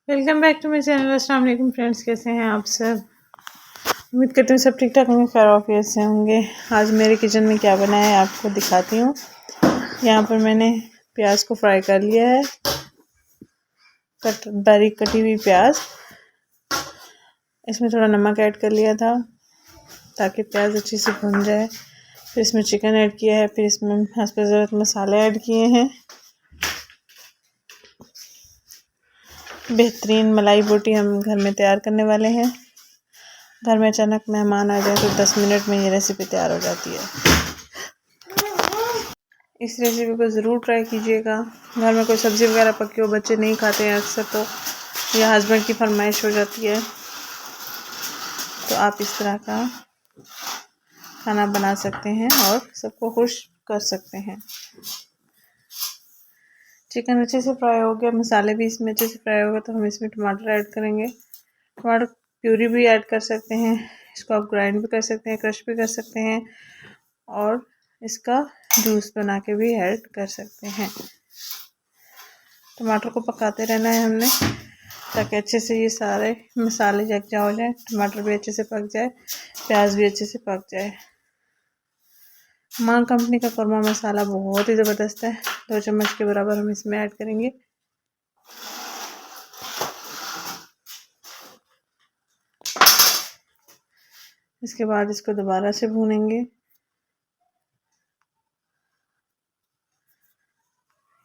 Welcome back to my channel. अस्सलाम वालेकुम friends, कैसे हैं आप सब? उम्मीद करती हूँ सब ठीक ठाक होंगे, खैर ऑफियत से होंगे। आज मेरे किचन में क्या बना है आपको दिखाती हूँ। यहाँ पर मैंने प्याज को फ्राई कर लिया है, बारीक कटी हुई प्याज। इसमें थोड़ा नमक ऐड कर लिया था ताकि प्याज अच्छी से भुन जाए। फिर इसमें चिकन ऐड किया है, फिर इसमें हस्ब ज़रूरत मसाले ऐड किए हैं। बेहतरीन मलाई बोटी हम घर में तैयार करने वाले हैं। घर में अचानक मेहमान आ जाए तो 10 मिनट में ये रेसिपी तैयार हो जाती है। इस रेसिपी को ज़रूर ट्राई कीजिएगा। घर में कोई सब्ज़ी वगैरह पकी हो, बच्चे नहीं खाते हैं अक्सर, तो या हस्बैंड की फरमाइश हो जाती है, तो आप इस तरह का खाना बना सकते हैं और सबको खुश कर सकते हैं। चिकन अच्छे से फ्राई हो गया, मसाले भी इसमें अच्छे से फ्राई हो गए, तो हम इसमें टमाटर ऐड करेंगे। टमाटर प्यूरी भी ऐड कर सकते हैं, इसको आप ग्राइंड भी कर सकते हैं, क्रश भी कर सकते हैं, और इसका जूस बना के भी ऐड कर सकते हैं। टमाटर को पकाते रहना है हमने, ताकि अच्छे से ये सारे मसाले यकजा हो जाए, टमाटर भी अच्छे से पक जाए, प्याज भी अच्छे से पक जाए। मां कंपनी का कौरमा मसाला बहुत ही ज़बरदस्त है। 2 चम्मच के बराबर हम इसमें ऐड करेंगे। इसके बाद इसको दोबारा से भूनेंगे।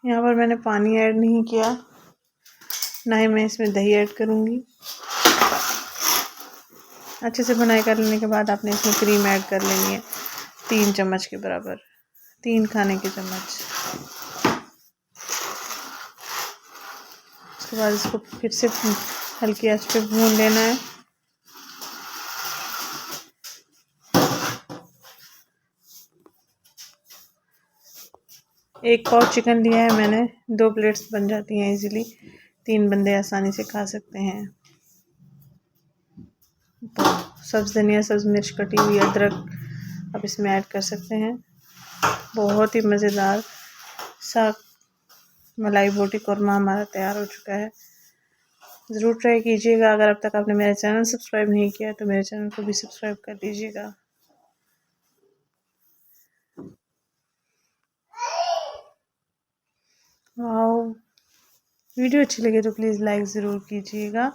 यहाँ पर मैंने पानी ऐड नहीं किया, ना ही मैं इसमें दही ऐड करूँगी। अच्छे से भुनाई कर लेने के बाद आपने इसमें क्रीम ऐड कर लेनी है, 3 चम्मच के बराबर, 3 खाने के चम्मच। उसके बाद इसको फिर से हल्की आंच पे भून लेना है। एक पाव चिकन लिया है मैंने, 2 प्लेट्स बन जाती हैं इजीली, 3 बंदे आसानी से खा सकते हैं। तो सब्ज़ धनिया, सब्ज़ मिर्च कटी हुई, अदरक आप इसमें ऐड कर सकते हैं। बहुत ही मज़ेदार सा मलाई बोटी कौरमा हमारा तैयार हो चुका है। ज़रूर ट्राई कीजिएगा। अगर अब तक आपने मेरा चैनल सब्सक्राइब नहीं किया तो मेरे चैनल को भी सब्सक्राइब कर दीजिएगा। वाओ, वीडियो अच्छी लगे तो प्लीज़ लाइक ज़रूर कीजिएगा।